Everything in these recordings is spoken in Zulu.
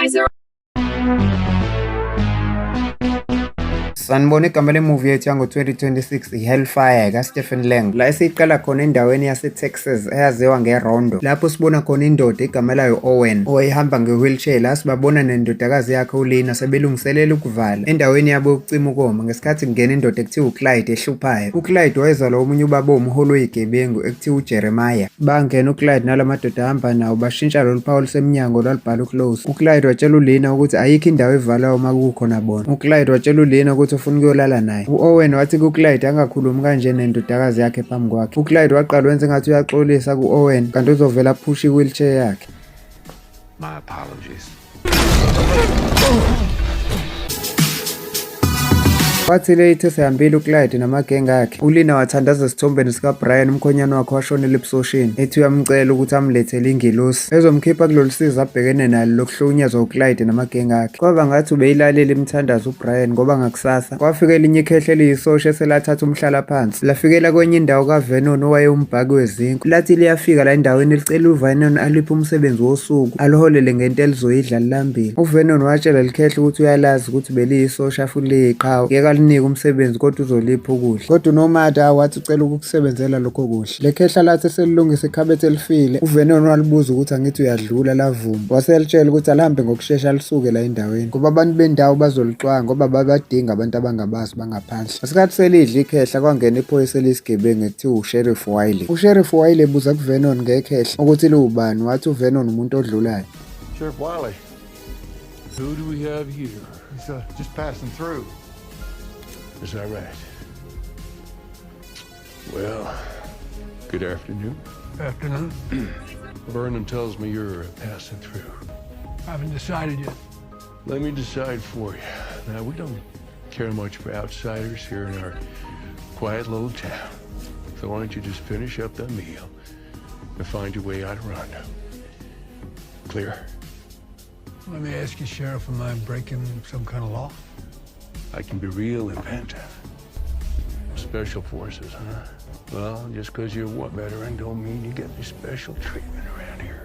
Advisor. Sanibona igama lemovie yethu yango-2026 i-Hellfire kaStephen Lang, la esiyiqala khona endaweni yase-Texas eyaziwa ngeRondo, lapho sibona khona indoda igama layo Owen owayehamba nge-wheelchair. La sibabona nendodakazi yakhe uLina sebelungiselela ukuvala endaweni yabo yokucima ukoma ngesikhathi kungena indoda ekuthiwa uClyde ehluphayo. uClyde wayezalwa omunye ubaba omholi weyigebengu ekuthiwa uJeremiah. Bangena uClyde nala madoda ahamba nawo bashintsha lolu phawu lusemnyango lwalubhala uclose. uClyde watshela uLina ukuthi ayikho indawo evalayo uma kukhona bona. uClyde watshela uLina ukuthi ufuna ukuyolala naye. u-Owen wathi kuClyde angakhulumi kanje nendodakazi yakhe phambi kwakhe. uClyde waqala wenza engathi uyaxolisa ku-Owen kanti uzovela aphushe i-wheelchair yakhe. My apologies. Kwathi late esehambile uClyde namagenge akhe, uLina wathandaza esithombeni sikaBrian umkhonyana wakhe washonela ebusosheni, ethi uyamcela ukuthi amlethele ingelosi ezomkhipha kulolu sizo abhekene nalo lokuhlukunyezwa uClyde namagenge akhe. Kwaba ngathi ubeyilalela imithandazo uBrian ngoba ngakusasa kwafika elinye ikhehle eliyisosha eselathatha umhlalaphansi lafikela kwenye indawo kaVernon owayewumbhaki wezinkwa. Lathi liyafika la endaweni licela uVernon aliphe umsebenzi wosuku aliholele ngento elizoyidla lilambile. uVernon watshela likhehle ukuthi uyalazi ukuthi beliyisosha futhi liyiqhawe, linike umsebenzi kodwa uzolipha ukudla. Kodwa uNomada wathi ucela ukukusebenzela lokho kudla. Le khehla lathi selilungisa ikhabethe elifile, uVernon walibuza ukuthi angithi uyadlula lavumba. Waselitshela ukuthi alihambe ngokushesha lisuke la endaweni ngoba abantu bendawo bazolixwanga ngoba babadinga abantu abangabazi bangaphandle. Ngesikhathi selidla ikhehla kwangena iphoyisa eliyisigebengu ekuthiwa uSheriff Wiley. uSheriff Wiley ebuza kuVernon ngekhehla ukuthi liwubani. Wathi uVernon umuntu odlulayo. Sheriff Wiley. Who do we have here? He's just passing through. Is that right? Well, good afternoon. Afternoon. Vernon tells me you're passing through. Haven't decided yet. Let me decide for you. Now, we don't care much for outsiders here in our quiet little town. So why don't you just finish up that meal and find your way out of Rondo? Clear? Let me ask you, Sheriff, am I breaking some kind of law? I can be real inventive. Special forces, huh? Well, just because you're a veteran don't mean you get any special treatment around here.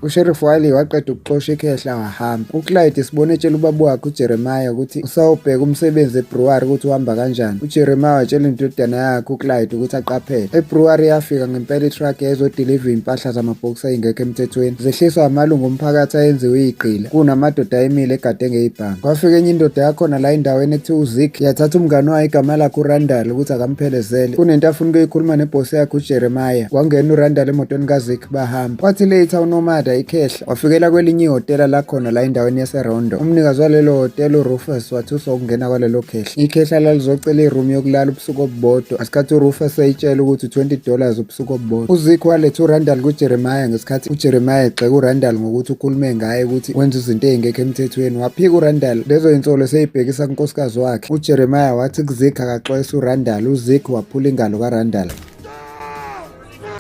uSheriff Wiley waqeda ukuxosha ikhehla wahamba. uClyde sibone etshela ubaba wakhe uJeremiah ukuthi usawubheka umsebenzi ebrewery ukuthi uhamba kanjani. uJeremiah watshela indodana yakhe uClyde ukuthi aqaphele. Ebrewery yafika ngempela itruck ezodeliver impahla zamabhokisi ayingekho emthethweni, zehliswa amalungu omphakathi ayenziwe igqila kunamadoda ayemile egade ngeyibhanga. Kwafika enye indoda yakhona la endaweni ekuthiwa uZick yathatha umngane wayo igama lakhe uRandall ukuthi akamphelezele. Kunento afuna ukuyikhuluma nebhosi yakhe uJeremiah. Kwangena uRandall emotweni kaZick bahamba. Kwathi later uNomada ikhehla wafikela kwelinye ihhotela lakhona la endaweni yaseRondo. umnikazi walelo hotela uRufus wathusa ukungena kwalelo khehla. ikhehla lalizocela iroom yokulala ubusuku obubodwa ngesikhathi uRufus eyitshela ukuthi $20 ubusuku obubodwa. uZick waletha uRandall kuJeremiah ngesikhathi uJeremiah egxeka uRandall ngokuthi ukhulume ngaye ukuthi wenza izinto ezingekho emthethweni. waphika uRandall lezo insolo seyibhekisa kunkosikazi wakhe. uJeremiah wathi kuZick akaxwayise uRandall. uZick waphula ingalo kaRandall.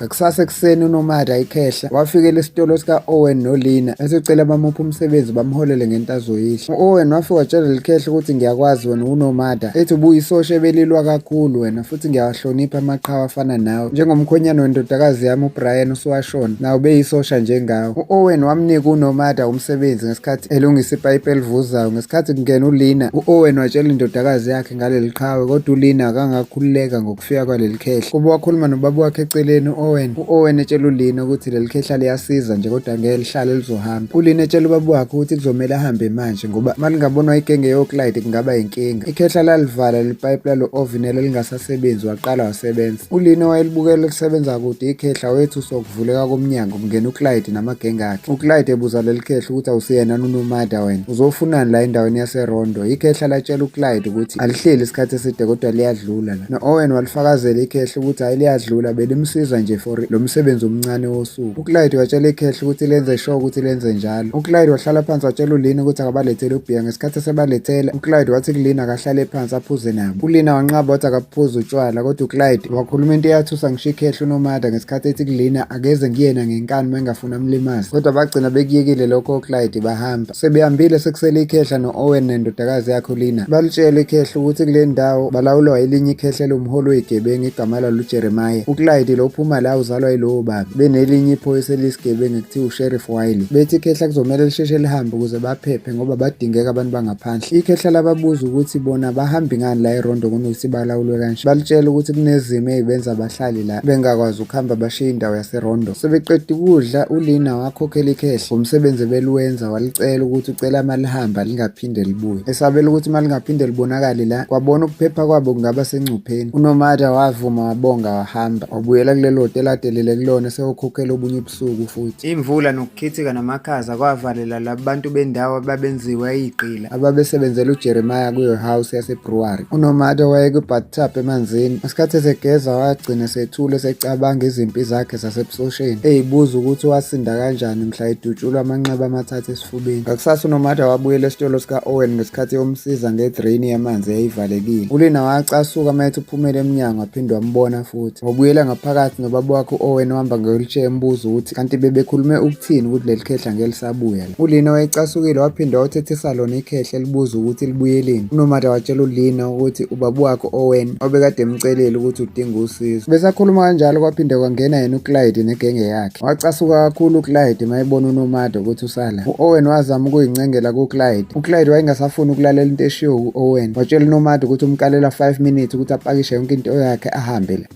Ngakusasa ekuseni uNomada ikhehla wafikela esitolo sika-Owen noLina esecela bamuphe umsebenzi bamholele ngento azoyidla. u-Owen wafika watshela likhehla ukuthi ngiyakwazi wena uNomada, ethi ubuyisosha ebelilwa kakhulu wena futhi ngiyawahlonipha amaqhawe afana nawe. Njengomkhonyana wendodakazi yami uBrian usuwashona nawe ubeyisosha njengawe. u-Owen wamnika uNomada umsebenzi ngesikhathi elungisa ipayipi elivuzayo. Ngesikhathi kungena uLina, u-Owen watshela indodakazi yakhe ngaleli qhawe kodwa uLina akangakhululeka ngokufika kwaleli khehla. Kuba wakhuluma nobaba wakhe eceleni u-Owen etshela uLina ukuthi leli khehla liyasiza nje kodwa ngeke lihlale lizohamba. uLina etshela ubaba wakhe ukuthi kuzomela ahambe manje ngoba malingabonwa igenge yoClyde kungaba inkinga. ikhehla lalivala lipayipi lalo ovenela lingasasebenzi waqala wasebenza. uLina wayelibukela lisebenza kude ikhehla wethusa ukuvuleka komnyango kungena uClyde namagenge akhe. uClyde ebuza leli khehla ukuthi awusiyena uNomada wena, uzofunani la endaweni yaseRondo. ikhehla latshela uClyde ukuthi alihleli isikhathi eside kodwa liyadlula la. no-Owen walifakazela ikhehla ukuthi hayi liyadlula belimsiza nje for lo msebenzi omncane wosuku. uClyde watshela ikhehla ukuthi lenze sure ukuthi lenze njalo. uClyde wahlala phansi watshela uLina ukuthi akabalethele ubhiya. ngesikhathi sebalethela uClyde wathi kuLina akahlale phansi aphuze nabo. uLina wanqaba wathi akaphuze utshwala kodwa uClyde wakhuluma into eyathusa ngisho ikhehla uNomada ngesikhathi ethi kuLina akeze ngiyena ngenkani mengafuna amlimazi. kodwa bagcina bekuyekile lokho uClyde bahamba. sebehambile sekusele ikhehla no-Owen nendodakazi yakhe uLina balitshela ikhehla ukuthi kule ndawo balawulwa elinye ikhehla lomholi weyigebengu igama lalo uJeremiah. uClyde lo uphuma la uzalwa yilowo baba. Benelinye iphoyisa elisigebengu ekuthiwa uSheriff Wiley. Bethi ikhehla kuzomele lisheshe lihambe ukuze baphephe ngoba badingeka abantu bangaphandle. Ikhehla lababuza ukuthi bona bahamba ngani la eRondo kunokuthi balawulwe kanje. Balitshela ukuthi kunezimo ezibenza abahlali la bengakwazi ukuhamba bashiye indawo yaseRondo. Sebeqeda ukudla uLina wakhokhela ikhehla ngomsebenzi beluwenza, walicela ukuthi ucela amalihamba lingaphinde libuye. Esabela ukuthi malingaphinde libonakali la kwabona ukuphepha kwabo kungaba sengcupheni. uNomada wavuma wabonga wahamba wabuyela kulelo hotela adelele kulona sewokhokhela obunye ubusuku futhi. Imvula nokukhithika namakhaza kwavalela labo bantu bendawo ababenziwa iqila ababesebenzela uJeremiah kuyo house yaseBrewery. uNomada wayekwi-bathtub emanzini. Ngesikhathi esegeza wagcina sethule secabanga izimpi zakhe zasebusosheni eyibuza ukuthi wasinda kanjani mhla edutshulwa amanxeba amathathu esifubeni. Ngakusasa uNomada wabuyela esitolo sika-Owen ngesikhathi yomsiza ngedraini yamanzi eyayivalekile. uLina wacasuka mayethi uphumele emnyango waphinde wambona futhi. Wabuyela ngaphakathi nobaba wakhe u-Owen wahamba nge-wheelchair embuza ukuthi kanti bebekhulume ukuthini ukuthi leli khehla ngelisabuya la. uLina wayecasukile waphinde wawuthethisa lona ikhehla elibuza ukuthi libuyeleni. uNomada watshela uLina ukuthi ubaba wakhe u-Owen obekade emcelile ukuthi udinga usizo. Besakhuluma kanjalo kwaphinde kwangena yena uClyde negenge yakhe. Wacasuka kakhulu uClyde mayebona uNomada ukuthi usala. u-Owen wazama ukuyincengela kuClyde. uClyde wayengasafuni ukulalela into eshiwo u-Owen. Watshela uNomada ukuthi umkalela 5 minutes ukuthi apakishe yonke into yakhe ahambe la.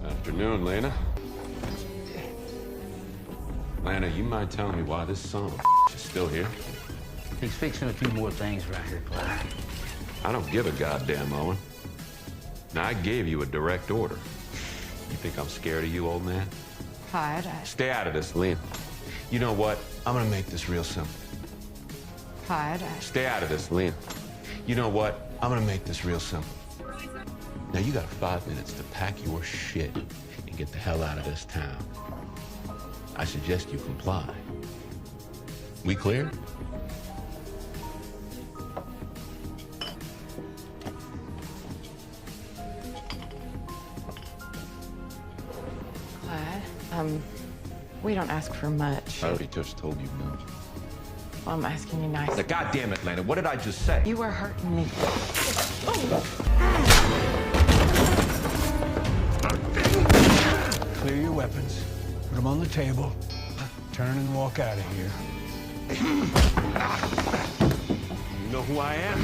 Afternoon, Lena. Lena, you mind telling me why this son of a is still here? He's fixing a few more things right here, Clyde. I don't give a goddamn, Owen. Now, I gave you a direct order. You think I'm scared of you, old man? Clyde, Stay out of this, Lena. You know what? I'm gonna make this real simple. Clyde, Stay out of this, Lena. You know what? I'm gonna make this real simple. Now, you got 5 minutes to pack your shit and get the hell out of this town. I suggest you comply. We clear? Clyde, we don't ask for much. I already just told you no. Well, I'm asking you nicely. Now, goddamn it, Lena, what did I just say? You were hurting me. Clear your weapons. Put them on the table. Turn and walk out of here. You know who I am?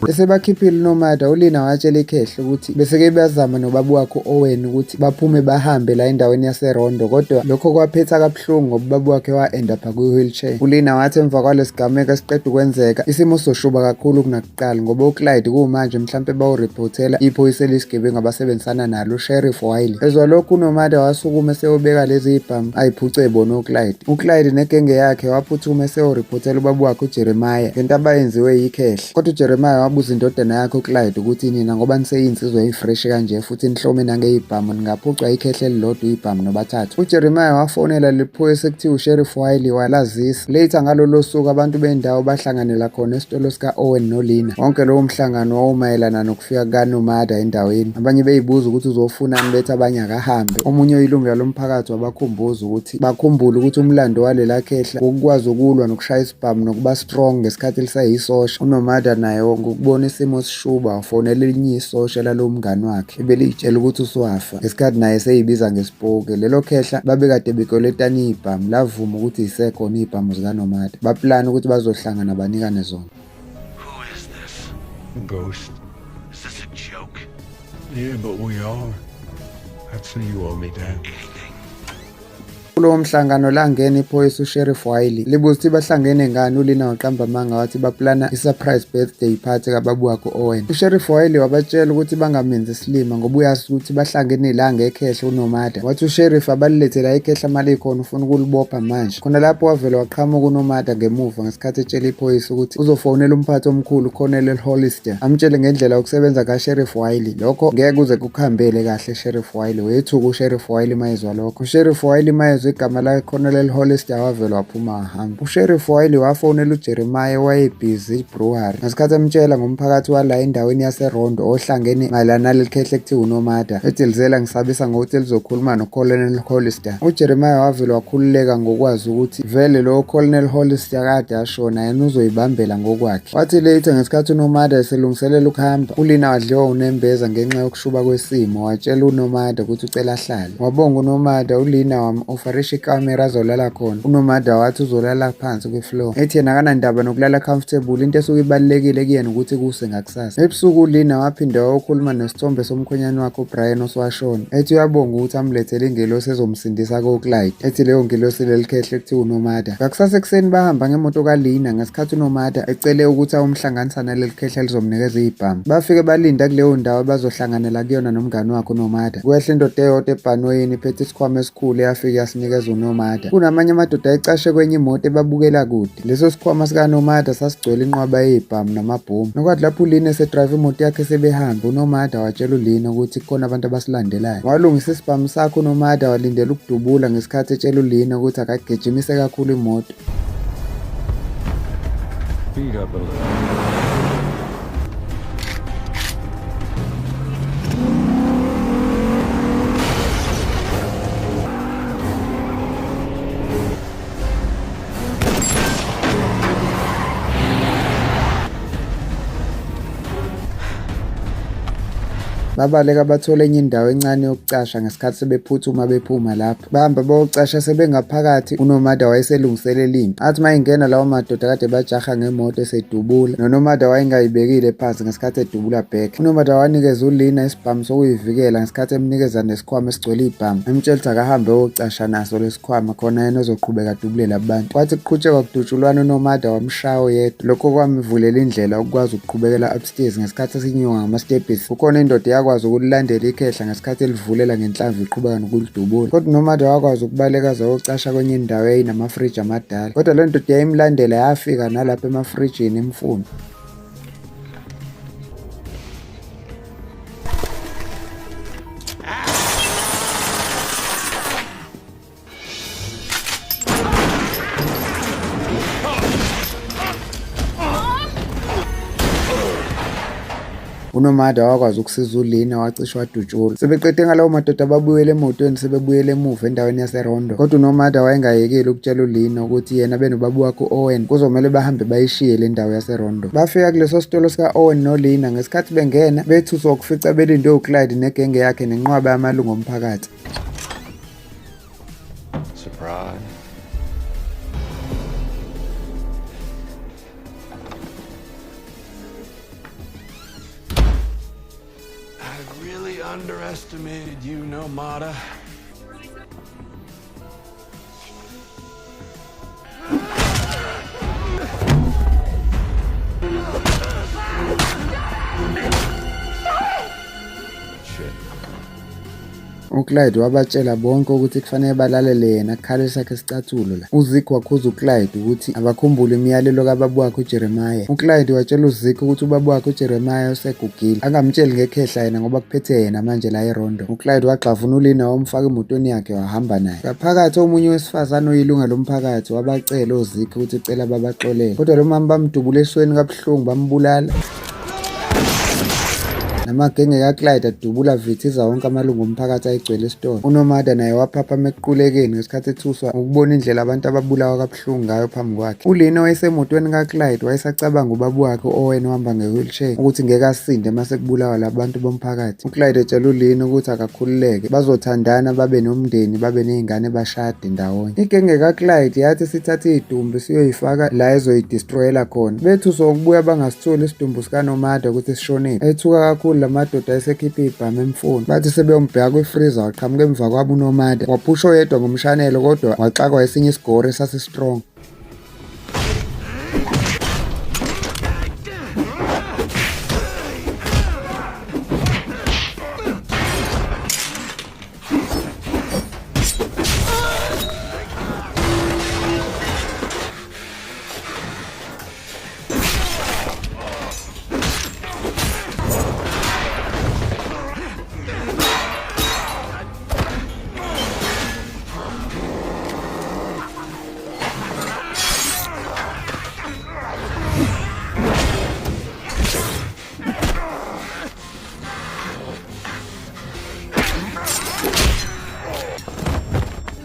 Bese bakhiphile uNomada uLina watshela ikhehla ukuthi beseke bazama nobaba wakhe u-Owen ukuthi baphume bahambe la endaweni yaseRondo, kodwa lokho kwaphetha kabuhlungu ngoba ubaba wakhe wa-end-upha kwi-wheelchair. uLina wathi emva kwalesigameko esiqeda ukwenzeka isimo soshuba kakhulu kunakuqala ngoba uClyde kumanje mhlampe bawuriphothela iphoyisa elisigebengu abasebenzisana nalo uSheriff Wiley. Ezwa lokhu uNomada wasukuma eseyobeka lezi ibhamu ayiphuce bona uClyde. uClyde negenge yakhe waphuthuma eseyoripothela ubaba wakhe uJeremiah ngento abayenziwe yikhehla, kodwa uJeremiah wabuza indodana yakhe uClyde ukuthi nina ngoba niseyinsizwa eyifresh kanje futhi nihlome nangeyibhamu ningaphucwa ikhehla elilodwa ibhamu nobathathu. uJeremiah wafonela lephoyisa ekuthiwa uSheriff Wiley walazisa. Later ngalolo suku abantu bendawo bahlanganela khona esitolo sika-Owen noLina. Wonke lowo mhlangano wawumayelana nokufika kukaNomada endaweni. Abanye beyibuza ukuthi uzofunani bethi abanye akahambe. Omunye oyilungu lomphakathi wabakhumbuza ukuthi bakhumbule ukuthi umlando walela khehla ukukwazi ukulwa nokushaya isibhamu nokuba strong ngesikhathi lisayisosha. uNomada naye ngokubona isimo sishuba wafonela elinye isosha lalo mngani wakhe ebelitshela ukuthi usuwafa ngesikhathi naye seyibiza ngesipoke. Lelo khehla babekade bekoletana ibhamu lavuma ukuthi isekhona ibhamu zikaNomada. Baplana ukuthi bazohlangana banikane zona. Who is this? Ghost. Is this a joke? Yeah, but we are. That's who you owe me, Dad. Kulowo mhlangano langena iphoyisa uSheriff Wiley libuza ukuthi bahlangene ngani. uLina waqamba amanga wathi baplana i-surprise birthday party kababa wakhe u-Owen. uSheriff Wiley wabatshela ukuthi bangamenzi isilima ngoba uyazi ukuthi bahlangene la ngekhehla uNomada. Wathi uSheriff abalilethela ikhehla mali ikhona ufuna ukulibopha manje. Khona lapho wavela waqhamuka uNomada ngemuva ngesikhathi etshela iphoyisa ukuthi uzofonela umphathi omkhulu uColonel Hollister amtshele ngendlela yokusebenza kaSheriff Wiley. Lokho ngeke kuze kukhambele kahle. Sheriff Wiley wethuka uSheriff Wiley mayezwa lokho. uSheriff Wiley mayezwa wezwa igama la Colonel Hollister wavela waphuma wahamba. Usheriff Wiley wafonela uJeremiah owayebhizi brewery ngesikhathi emtshela ngomphakathi wala endaweni yaseRondo ohlangene mayelana naleli khehle ekuthiwa uNomada ethi lizela ngisabisa ngokuthi lizokhuluma noColonel Hollister. uJeremiah wavela wakhululeka ngokwazi ukuthi vele lo Colonel Hollister kade ashona yena uzoyibambela ngokwakhe. Wathi later ngesikhathi uNomada eselungiselela ukuhamba uLina wadliwa unembeza ngenxa yokushuba kwesimo watshela uNomada ukuthi ucela ahlale. Wabonga uNomada uLina wam-ofarisha ikamera azolala khona. uNomada wathi uzolala phansi kwefloor ethi yena akanandaba nokulala comfortable into esuke ibalulekile kuyena ukuthi kuse ngakusasa. Ebusuku uLina waphinda wayokhuluma nesithombe somkhwenyana wakhe uBrian oswashona ethi uyabonga ukuthi amlethele ingelosi ezomsindisa koClyde ethi leyo ngelosi leli khehle ekuthiwa uNomada. Ngakusasa ekuseni bahamba ngemoto kaLina ngesikhathi uNomada ecele ukuthi awumhlanganisa naleli khehle lizomnikeza ibhamu. Bafike balinda kuleyo ndawo bazohlanganela kuyona nomngane wakhe uNomada. Kwehla indoda eyodwa ebhanoyini iphethe isikhwama esikhulu eyafika yasinikeza uNomada. Kunamanye amadoda ayicashe kwenye imoto ebabukela kude. Leso sikhwama sikaNomada sasigcwele inqwaba yebhamu namabhomu. Nokwathi lapho uLina esedrayiva imoto yakhe sebehamba uNomada watshela uLina ukuthi kukhona abantu abasilandelayo. Walungisa isibhamu sakhe uNomada walindela ukudubula ngesikhathi etshela uLina ukuthi akagijimise kakhulu imoto. Speed up a little. Babaleka bathola enye indawo encane yokucasha ngesikhathi sebephuthuma bephuma lapho. Bahamba bayocasha sebengaphakathi uNomada wayeselungiselela impi. Athi mayingena lawo madoda kade bajaha ngemoto esedubula. noNomada wayengayibekile phansi ngesikhathi edubula bheke. uNomada wanikeza uLina isibhamu sokuyivikela ngesikhathi emnikeza nesikhwama esigcwele ibhamu. Emtshela ukuthi akahambe eyocasha naso lesikhwama khona yena ozoqhubeka adubulela abantu. Kwathi kuqhutshekwa kudutshulwana uNomada wamshaya oyedwa. Lokho kwamvulela indlela ukwazi ukuqhubekela upstairs ngesikhathi esinyuka ngama-stairs. Kukhona indoda yakwazi ukulilandela ikhehla ngesikhathi elivulela ngenhlamvu iqhubeka nokulidubula. Kodwa uNomada wakwazi ukubaleka azocasha kwenye indawo eyayinamafriji amadala. Kodwa le ndoda yayimlandela yafika nalapho emafrijini imfuna. uNomada wakwazi ukusiza uLina wacisha wadutshulwa. Sebeqede ngalawo madoda ababuyela emotweni sebebuyela emuva endaweni yaseRondo. Kodwa uNomada wayengayekeli ukutshela uLina ukuthi yena benobaba wakhe uOwen kuzomele bahambe bayishiye le ndawo yaseRondo. Bafika kuleso sitolo sika-Owen noLina ngesikhathi bengena bethuswa ukufica belinde uClyde negenge yakhe nenqwaba yamalungu omphakathi. Surprise. I really underestimated you, Nomada. uClyde wabatshela bonke ukuthi kufanele balalele yena kukhalo sakhe isicathulo la. uZeke wakhuza uClyde ukuthi abakhumbule imiyalelo kababa wakhe uJeremiah. uClyde watshela uZeke ukuthi ubaba wakhe uJeremiah usegugile angamtsheli ngekhehla yena ngoba kuphethe yena manje la eRondo. uClyde waxavuna uLina wamfaka emotweni yakhe wahamba naye. Ngaphakathi omunye wesifazane oyilunga lomphakathi wabacela uZeke ukuthi ucela babaxolele. Kodwa lo mama bamdubula esweni kabuhlungu bambulala. Namagenge kaClyde adubula vithiza wonke amalungu omphakathi ayigcwele esitolo. uNomada naye waphaphama ekuqulekeni ngesikhathi ethuswa ukubona indlela abantu ababulawa kabuhlungu ngayo phambi kwakhe. uLina wayesemotweni kaClyde wayesacabanga ubaba wakhe owen ohamba nge-wheelchair ukuthi ngeke asinde mase kubulawa labantu bomphakathi. uClyde etshela uLina ukuthi akakhululeke bazothandana babe nomndeni babe ney'ngane bashade ndawonye. igenge kaClyde yathi sithathe idumbu siyoyifaka la ezoyidestroyela khona. Bethuswa ukubuya bangasitholi isidumbu sikaNomada ukuthi sishonile. Ethuka kakhulu la madoda ayesekhipha ibhamu emfuni. Bathi sebeyombheka kwifreezer waqhamuka emva kwabo uNomada waphusha oyedwa ngomshanelo kodwa waxakwa esinye isigore esasi-strong.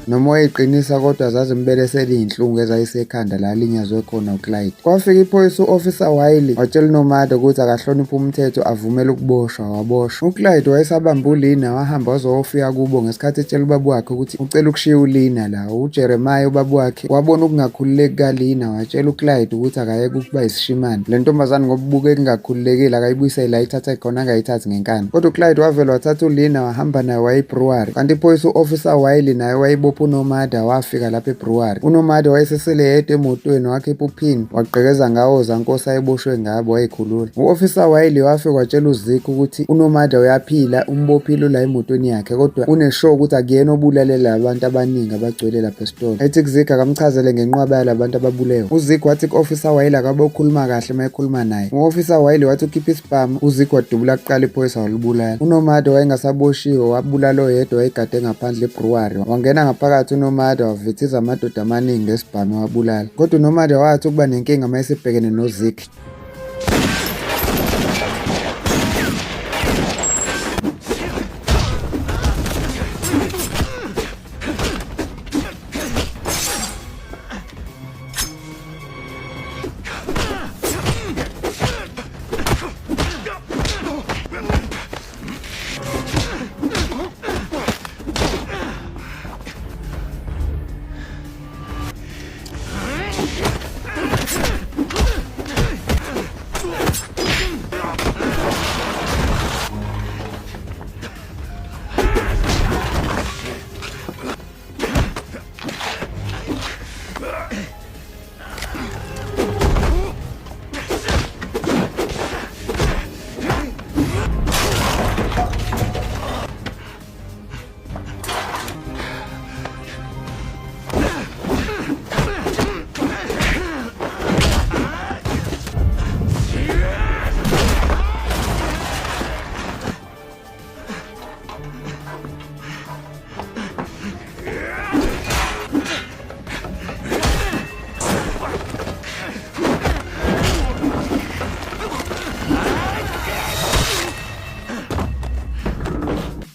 noma wayeqinisa kodwa zazimbelesela iy'nhlungu ezayisekhanda la alinyazwe khona uClyde. Kwafika iphoyisa u-Officer Wiley watshela uNomada ukuthi akahloniphe umthetho avumele ukuboshwa, waboshwa. uClyde wayesabamba uLina wahamba wazofika kubo ngesikhathi etshela ubaba wakhe ukuthi ucela ukushiya uLina la. uJeremiah ubaba wakhe wabona ukungakhululeki kaLina watshela uClyde ukuthi akayeke ukuba isishimane. Le ntombazane ngoba ubukeka ingakhululekile akayibuyisele la ayithatha khona angayithathi ngenkani. Kodwa uClyde wavela wathatha uLina wahamba naye waye ebrewery, kanti iphoyisa u-Officer Wiley naye wayibopha uNomada wafika lapha ebrewery. uNomada wayesesele yedwa emotweni wakhipha uphini wagqekeza ngawo zankosi ayeboshwe ngabo wayikhulula. u-Officer Wiley wafika watshela uZeke ukuthi uNomada uyaphila umbophile la emotweni yakhe kodwa uneshow ukuthi akuyena obulalela abantu abaningi abagcwele lapha esitolo. Ethi kuZeke akamchazele ngenqwaba yalabantu ababulewe. uZeke wathi ku-Officer Wiley akabe ukhuluma kahle mayekhuluma naye. u-Officer Wiley wathi ukhipha isibhamu uZeke wadubula kuqala iphoyisa walibulala. uNomada wayengasaboshiwe wabulala oyedwa wayegade ngaphandle ebrewery. Wangena ngaphakathi uNomada wavithiza amadoda amaningi ngesibhamu wabulala. Kodwa uNomada wathi ukuba nenkinga mayesebhekene noZeke.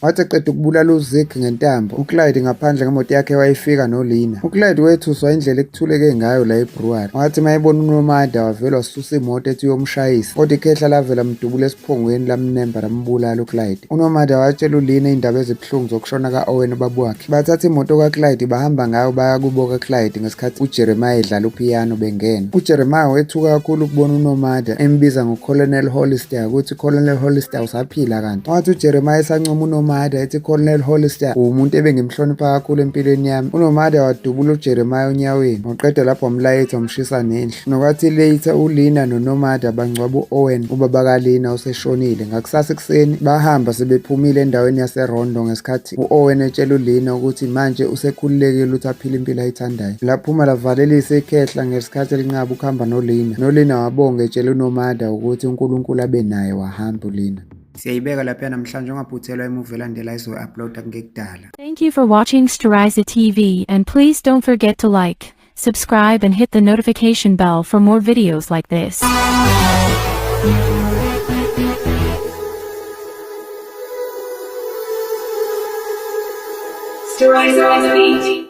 Wathi eqeda ukubulala uZeke ngentambo, uClyde ngaphandle ngemoto yakhe wayefika noLina. uClyde wethuswa indlela ekuthuleke ngayo la ebrewery. Wathi mayebona uNomada wavela wasusa imoto ethi uyomshayisa, kodwa ikhehla lavela mdubula esiphongweni lamnemba lambulala uClyde. uNomada watshela uLina indaba ezibuhlungu zokushona ka-Owen ubaba wakhe. Bathatha imoto kaClyde bahamba ngayo baya kubo kaClyde ngesikhathi uJeremiah edlala upiyano bengena. uJeremiah wethuka kakhulu ukubona uNomada embiza ngoColonel Hollister ukuthi Colonel Hollister usaphila kanti. Wathi uJeremiah esancoma uNomada ethi Colonel Hollister umuntu ebengimhlonipha kakhulu empilweni yami. uNomada wadubula uJeremiah onyaweni waqeda lapho wamlayetha wamshisa nendlu. Nokwathi later uLina noNomada bangcwaba u-Owen ubaba kaLina oseshonile. Ngakusasa ekuseni bahamba sebephumile endaweni yaseRondo ngesikhathi u-Owen etshela uLina ukuthi manje usekhululekile ukuthi aphile impilo ayithandayo. Laphuma lavalelisa ikhehla ngesikhathi elincaba ukuhamba noLina. noLina wabonga etshela uNomada ukuthi uNkulunkulu abe naye wahamba uLina. Siyayibeka lapha namhlanje ungaphuthelwa imuvi elandelayo izo-uploada ngekudala. Thank you for watching Storiza TV and please don't forget to like, subscribe and hit the notification bell for more videos like this. Storiza TV.